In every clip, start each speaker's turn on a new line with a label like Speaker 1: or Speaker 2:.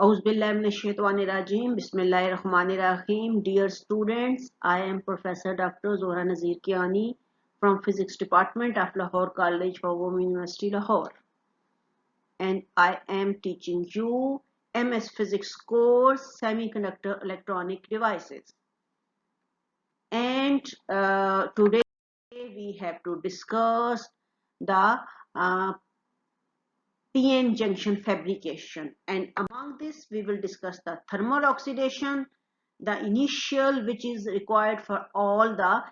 Speaker 1: Auzubillahiminash-shaytanir-rajim. Bismillahir-rahmanir-rahim. Dear students, I am Professor Dr. Zohra Nazir Kiani from Physics Department of Lahore College for Women University Lahore, and I am teaching you MS Physics course Semiconductor Electronic Devices. And today we have to discuss the PN junction fabrication, and among this we will discuss the thermal oxidation, the initial which is required for all the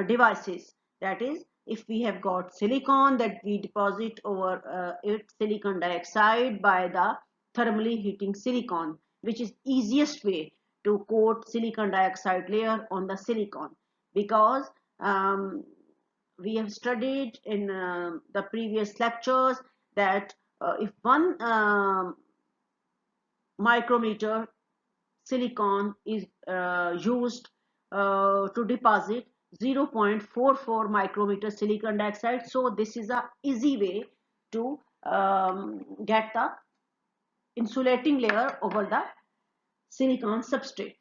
Speaker 1: devices. That is, if we have got silicon, that we deposit over it silicon dioxide by the thermally heating silicon, which is easiest way to coat silicon dioxide layer on the silicon, because we have studied in the previous lectures that if one micrometer silicon is used to deposit 0.44 micrometer silicon dioxide, so this is a easy way to get the insulating layer over the silicon substrate.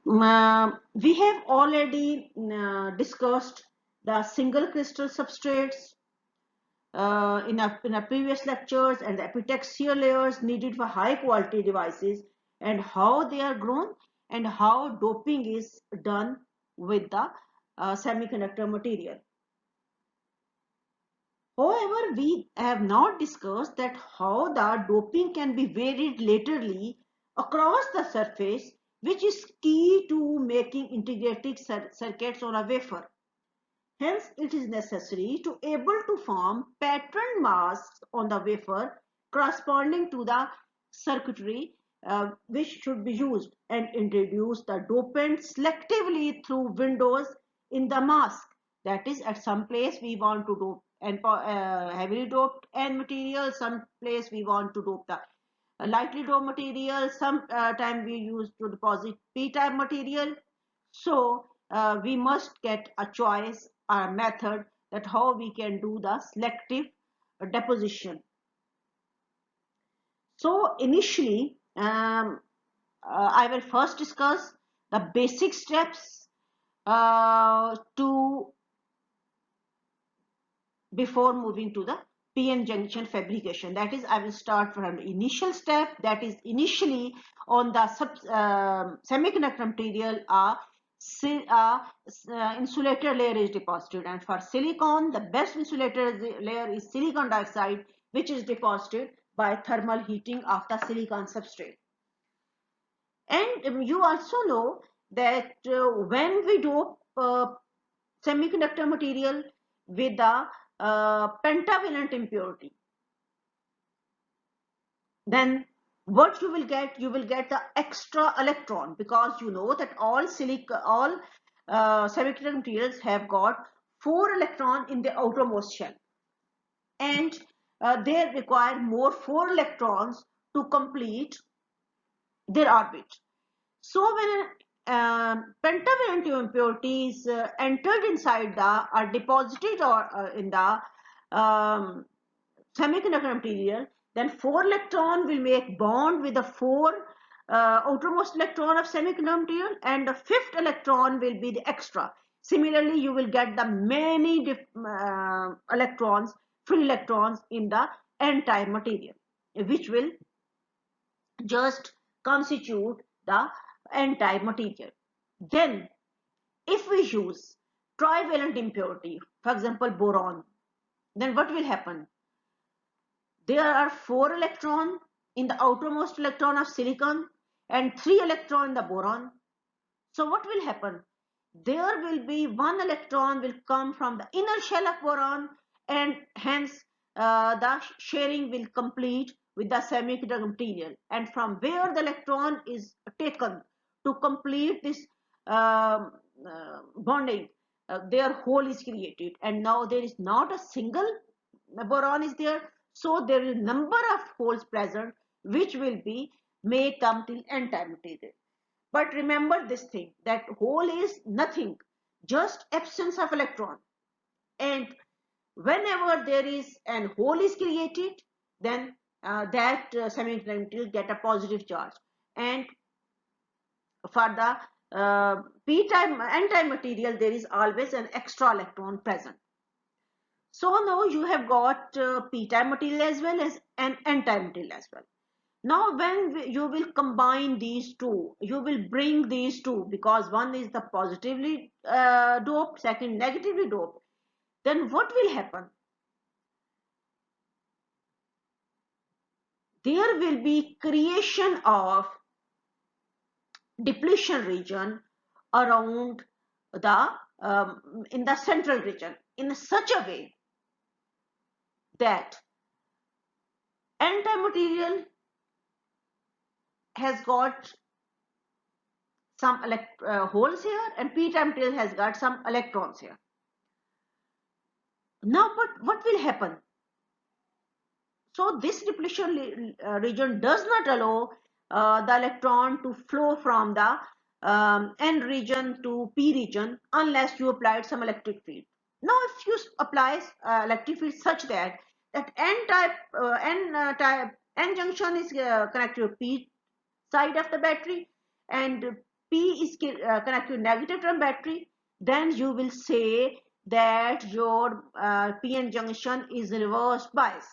Speaker 1: We have already discussed the single crystal substrates in our previous lectures, and the epitaxial layers needed for high quality devices, and how they are grown, and how doping is done with the semiconductor material. However, we have not discussed that how the doping can be varied laterally across the surface, which is key to making integrated circuits on a wafer. Hence, it is necessary to able to form pattern masks on the wafer corresponding to the circuitry which should be used, and introduce the dopant selectively through windows in the mask. That is, at some place we want to dope and heavily doped N material, some place we want to dope the lightly doped material, some time we use to deposit p-type material. So we must get a choice, a method, that how we can do the selective deposition. So initially, I will first discuss the basic steps to before moving to the PN junction fabrication. That is, I will start from the initial step. That is, initially on the semiconductor material, insulator layer is deposited, and for silicon the best insulator layer is silicon dioxide, which is deposited by thermal heating of the silicon substrate. And you also know that when we do semiconductor material with the pentavalent impurity, then what you will get? You will get the extra electron, because you know that all semiconductor materials have got 4 electrons in the outermost shell, and they require more 4 electrons to complete their orbit. So when pentavalent impurities entered inside the are deposited or in the semiconductor material, then 4 electron will make bond with the 4 outermost electron of semiconductor material, and the 5th electron will be the extra. Similarly, you will get the many electrons, free electrons in the n-type material, which will just constitute the n-type material. Then, if we use trivalent impurity, for example boron, then what will happen? There are 4 electrons in the outermost electron of silicon and 3 electrons in the boron. So what will happen? There will be 1 electron will come from the inner shell of boron, and hence the sharing will complete with the semiconductor material, and from where the electron is taken to complete this bonding, their hole is created, and now there is not a single boron is there, so there is number of holes present, which will be may come till n-type material. But remember this thing, that hole is nothing, just absence of electron, and whenever there is an hole is created, then that semiconductor get a positive charge, and for the p-type n-type material there is always an extra electron present. So now you have got p-type material as well as an n-type material as well. Now when you will combine these two, you will bring these two, because one is the positively doped, second negatively doped, then what will happen? There will be creation of depletion region around the in the central region in such a way that n-type material has got some holes here and p-type material has got some electrons here. Now but what will happen? So this depletion region does not allow the electron to flow from the n region to p region unless you applied some electric field. Now if you apply electric field such that n junction is connected to p side of the battery and p is connected to negative term battery, then you will say that your p-n junction is reverse bias.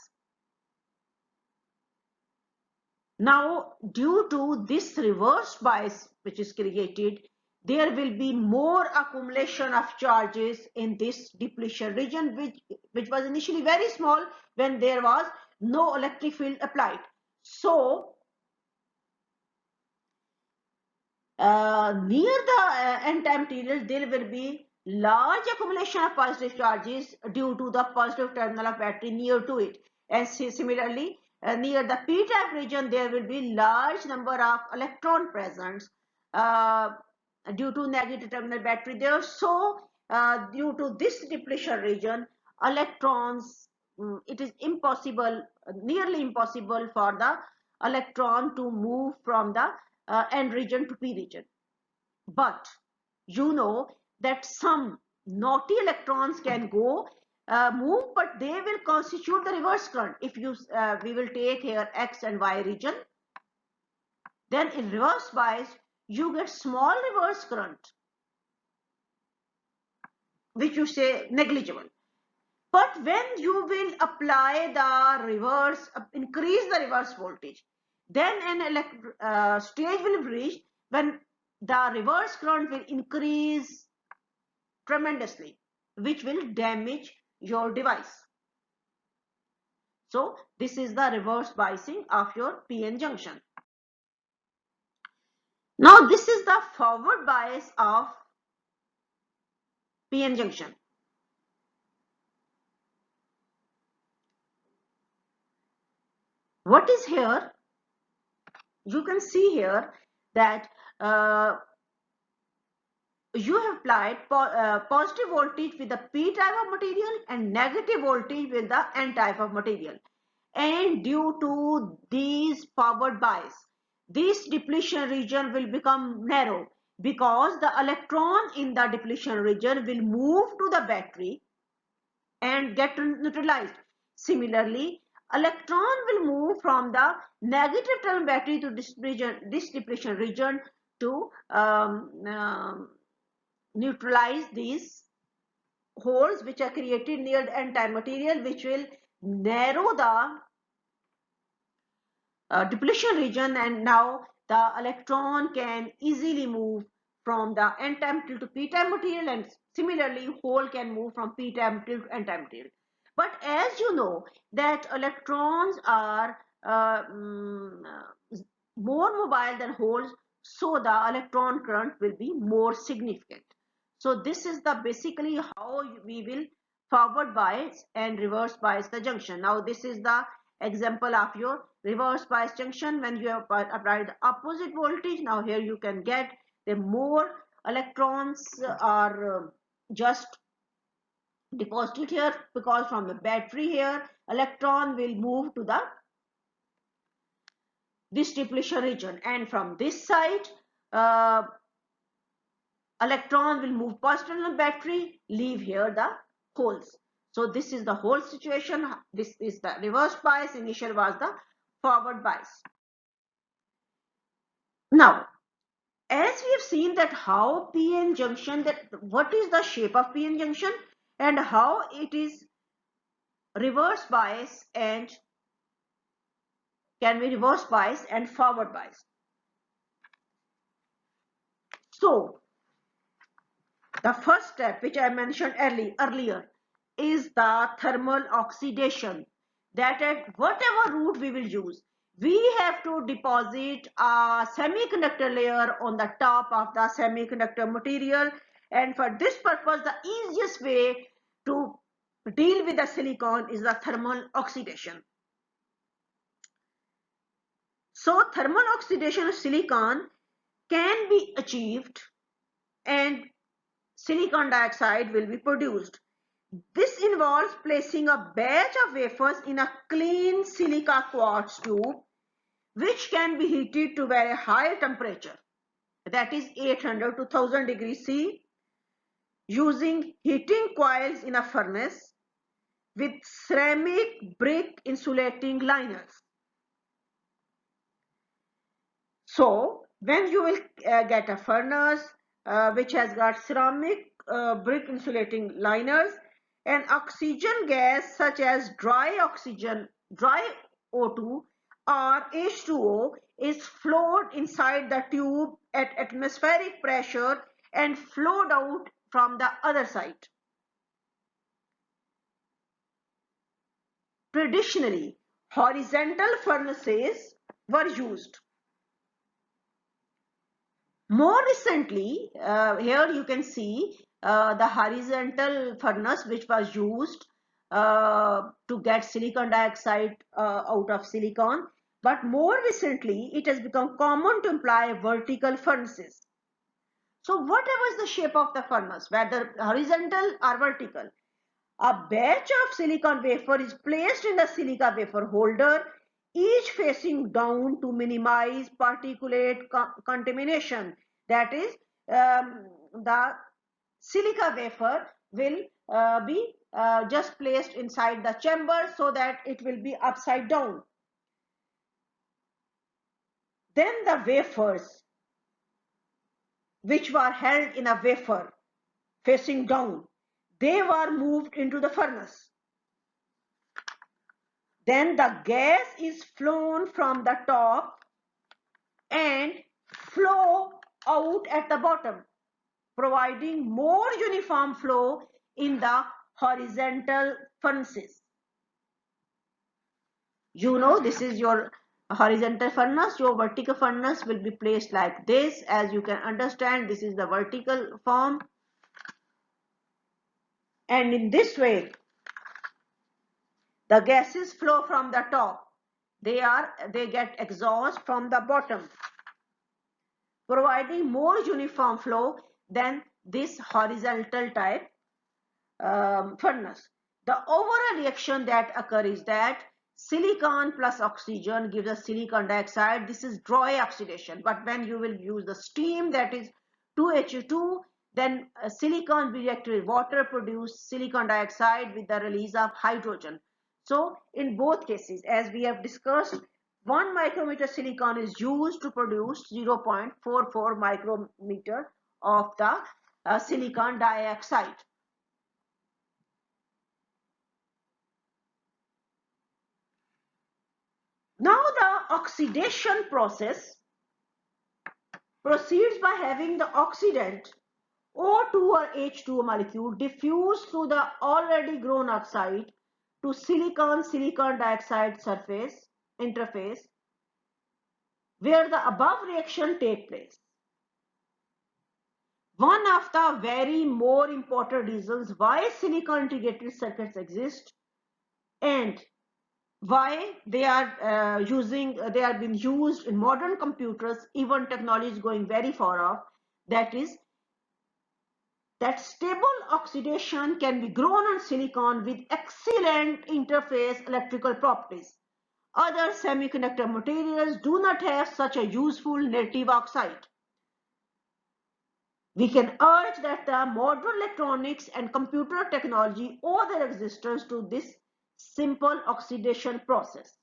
Speaker 1: Now, due to this reverse bias which is created, there will be more accumulation of charges in this depletion region, which was initially very small when there was no electric field applied. So, near the n-type material, there will be large accumulation of positive charges due to the positive terminal of battery near to it. And similarly, near the p-type region, there will be large number of electron presence due to negative terminal battery there. So, due to this depletion region, electrons, it is impossible, nearly impossible for the electron to move from the n region to p region. But you know that some naughty electrons can go move, but they will constitute the reverse current. If you we will take here x and y region, then in reverse bias you get small reverse current, which you say negligible. But when you will apply the reverse, increase the reverse voltage, then an stage will be reached when the reverse current will increase tremendously, which will damage your device. So this is the reverse biasing of your p-n junction. Now this is the forward bias of p-n junction. What is here? You can see here that you have applied positive voltage with the p type of material and negative voltage with the n type of material, and due to these forward bias, this depletion region will become narrow because the electron in the depletion region will move to the battery and get neutralized. Similarly, electron will move from the negative term battery to this depletion region to neutralize these holes which are created near the n-type material, which will narrow the depletion region, and now the electron can easily move from the n-type material to p-type material, and similarly hole can move from p-type material to n-type material. But as you know that electrons are more mobile than holes, so the electron current will be more significant. So this is the basically how we will forward bias and reverse bias the junction. Now this is the example of your reverse bias junction when you have applied the opposite voltage. Now here you can get the more electrons are just deposited here, because from the battery here electron will move to the this depletion region, and from this side electron will move positive in the battery, leave here the holes. So this is the whole situation. This is the reverse bias. Initial was the forward bias. Now, as we have seen that how PN junction, that what is the shape of PN junction and how it is reverse bias and can be reverse bias and forward bias. So the first step which I mentioned earlier is the thermal oxidation, that at whatever route we will use, we have to deposit a semiconductor layer on the top of the semiconductor material, and for this purpose the easiest way to deal with the silicon is the thermal oxidation. So thermal oxidation of silicon can be achieved and silicon dioxide will be produced. This involves placing a batch of wafers in a clean silica quartz tube, which can be heated to very high temperature, that is 800 to 1000 degrees C, using heating coils in a furnace with ceramic brick insulating liners. So when you will get a furnace which has got ceramic brick insulating liners, and oxygen gas such as dry O2 or H2O is flowed inside the tube at atmospheric pressure and flowed out from the other side. Traditionally, horizontal furnaces were used. More recently, here you can see the horizontal furnace which was used to get silicon dioxide out of silicon. But more recently, it has become common to employ vertical furnaces. So whatever is the shape of the furnace, whether horizontal or vertical, a batch of silicon wafer is placed in the silica wafer holder, each facing down to minimize particulate contamination. That is, the silica wafer will be just placed inside the chamber so that it will be upside down. Then the wafers, which were held in a wafer facing down, they were moved into the furnace. Then the gas is flown from the top and flow out at the bottom, providing more uniform flow in the horizontal furnaces. You know, this is your horizontal furnace. Your vertical furnace will be placed like this. As you can understand, this is the vertical form. And in this way, the gases flow from the top. They get exhaust from the bottom, providing more uniform flow than this horizontal type furnace. The overall reaction that occurs is that silicon plus oxygen gives us silicon dioxide. This is dry oxidation. But when you will use the steam, that is 2H2, then silicon will react with water, produce silicon dioxide with the release of hydrogen. So in both cases, as we have discussed, 1 micrometer silicon is used to produce 0.44 micrometer of the silicon dioxide. Now the oxidation process proceeds by having the oxidant O2 or H2O molecule diffuse through the already grown oxide to silicon dioxide surface interface, where the above reaction take place. One of the very more important reasons why silicon integrated circuits exist and why they are being used in modern computers, even technology is going very far off, that is that stable oxidation can be grown on silicon with excellent interface electrical properties. Other semiconductor materials do not have such a useful native oxide. We can urge that the modern electronics and computer technology owe their existence to this simple oxidation process.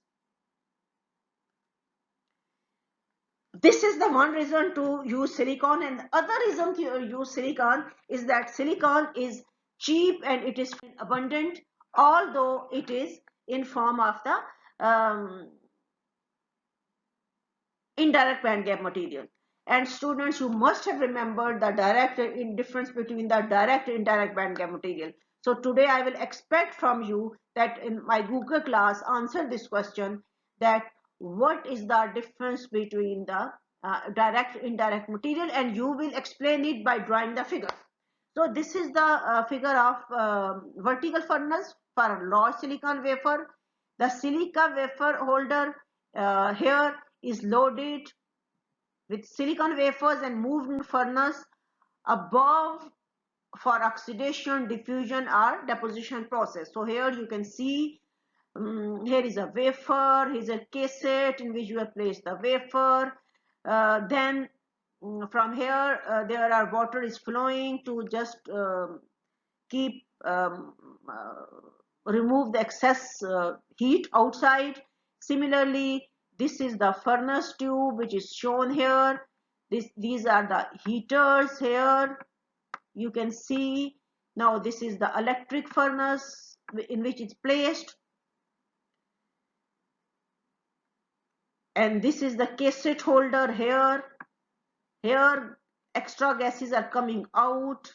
Speaker 1: This is the one reason to use silicon, and the other reason to use silicon is that silicon is cheap and it is abundant, although it is in form of the indirect band gap material. And students, you must have remembered the difference between the direct and indirect band gap material. So today I will expect from you that in my Google class answer this question, that what is the difference between the direct indirect material, and you will explain it by drawing the figure. So this is the figure of vertical furnace for a large silicon wafer. The silica wafer holder here is loaded with silicon wafers and moved in furnace above for oxidation, diffusion or deposition process. So here you can see here is a wafer, here is a cassette in which you have placed the wafer. Then from here there are water is flowing to just keep remove the excess heat outside. Similarly, this is the furnace tube which is shown here. These are the heaters here. You can see now this is the electric furnace in which it's placed, and this is the cassette holder here. Here extra gases are coming out.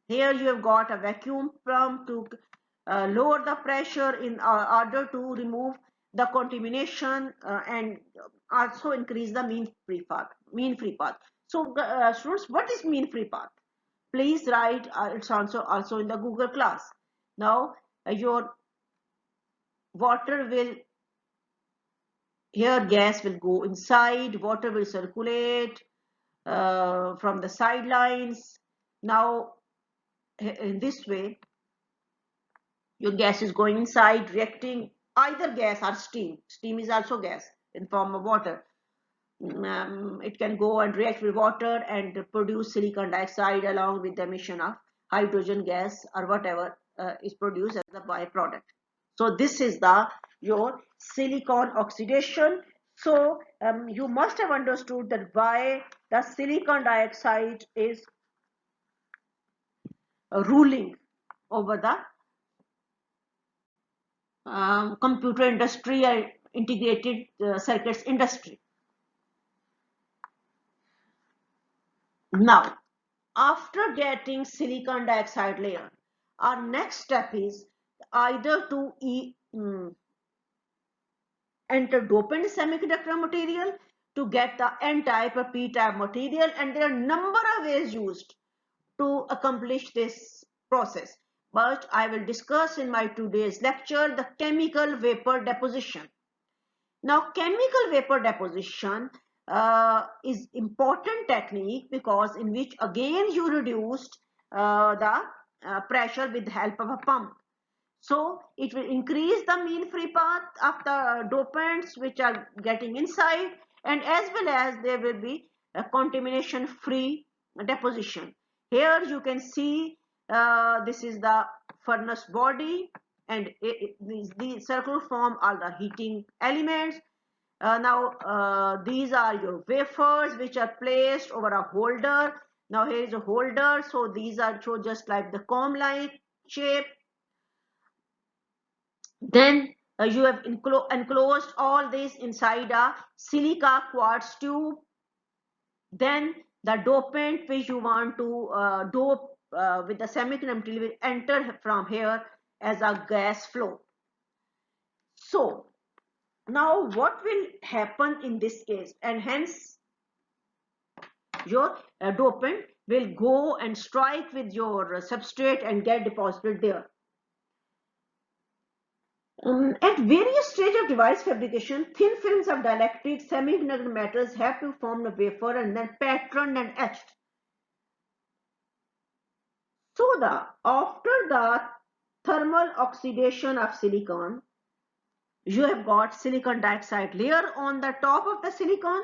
Speaker 1: Here you have got a vacuum pump to lower the pressure in order to remove the contamination and also increase the mean free path. So students, what is mean free path? Please write, it's also in the Google class. Now your water will, here gas will go inside, water will circulate from the sidelines. Now in this way your gas is going inside, reacting either gas or steam. Steam is also gas in form of water. It can go and react with water and produce silicon dioxide along with the emission of hydrogen gas or whatever is produced as a byproduct. So this is your silicon oxidation. So you must have understood that why the silicon dioxide is ruling over the computer industry and integrated circuits industry. Now, after getting silicon dioxide layer, our next step is either to enter dopant semiconductor material to get the N-type or P-type material, and there are a number of ways used to accomplish this process. But I will discuss in my today's lecture the chemical vapor deposition. Now, chemical vapor deposition is important technique because in which again you reduced the pressure with the help of a pump. So it will increase the mean free path of the dopants which are getting inside, and as well as there will be a contamination free deposition. Here you can see this is the furnace body, and the circle form are the heating elements. Now these are your wafers which are placed over a holder. Now here is a holder, so these are shown just like the comb-like shape. Then you have enclosed all this inside a silica quartz tube. Then the dopant which you want to dope with the semiconductor will enter from here as a gas flow. So now what will happen in this case, and hence your dopant will go and strike with your substrate and get deposited there. At various stages of device fabrication, thin films of dielectric semiconductor metals have to form a wafer and then patterned and etched. So after the thermal oxidation of silicon, you have got silicon dioxide layer on the top of the silicon.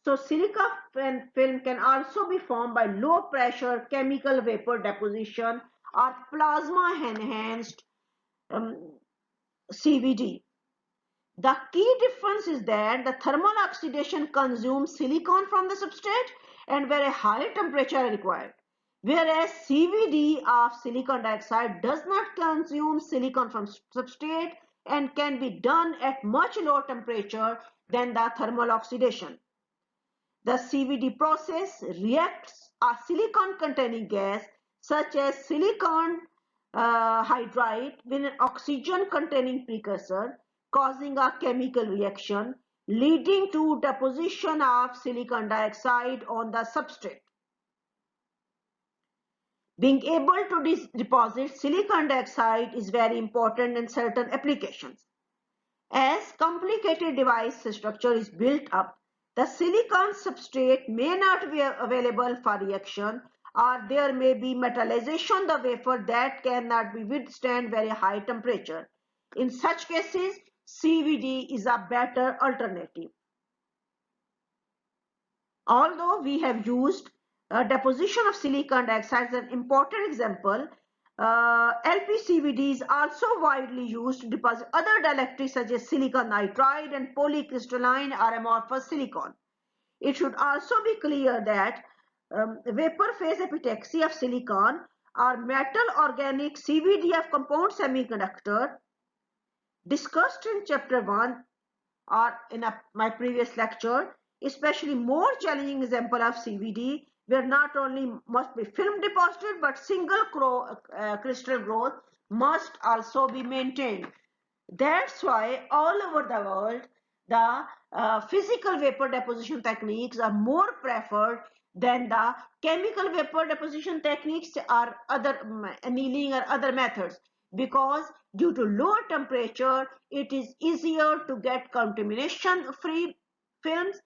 Speaker 1: So silica film can also be formed by low pressure chemical vapor deposition or plasma enhanced CVD. The key difference is that the thermal oxidation consumes silicon from the substrate and where a high temperature is required. Whereas CVD of silicon dioxide does not consume silicon from substrate and can be done at much lower temperature than the thermal oxidation. The CVD process reacts a silicon containing gas such as silicon hydride with an oxygen containing precursor, causing a chemical reaction leading to deposition of silicon dioxide on the substrate. Being able to deposit silicon dioxide is very important in certain applications. As complicated device structure is built up, the silicon substrate may not be available for reaction, or there may be metallization of the wafer that cannot be withstand very high temperature. In such cases, CVD is a better alternative. Although we have used deposition of silicon dioxide as an important example, LPCVD is also widely used to deposit other dielectrics such as silicon nitride and polycrystalline or amorphous silicon. It should also be clear that vapor phase epitaxy of silicon or metal organic CVD of compound semiconductor discussed in chapter 1 or in my previous lecture, especially more challenging example of CVD where not only must be film deposited but single crystal growth must also be maintained. That's why all over the world the physical vapor deposition techniques are more preferred than the chemical vapor deposition techniques or other annealing or other methods, because due to lower temperature it is easier to get contamination free films.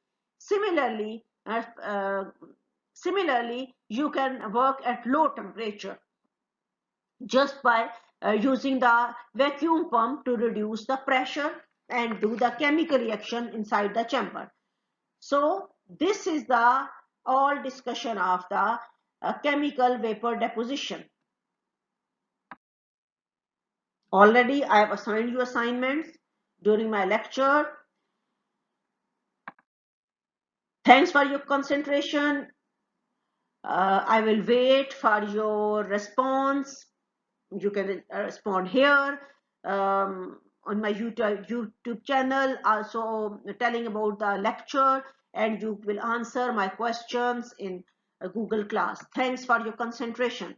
Speaker 1: Similarly, you can work at low temperature just by using the vacuum pump to reduce the pressure and do the chemical reaction inside the chamber. So this is the all discussion of the chemical vapor deposition. Already I have assigned you assignments during my lecture. Thanks for your concentration. I will wait for your response. You can respond here on my YouTube channel, also telling about the lecture, and you will answer my questions in Google class. Thanks for your concentration.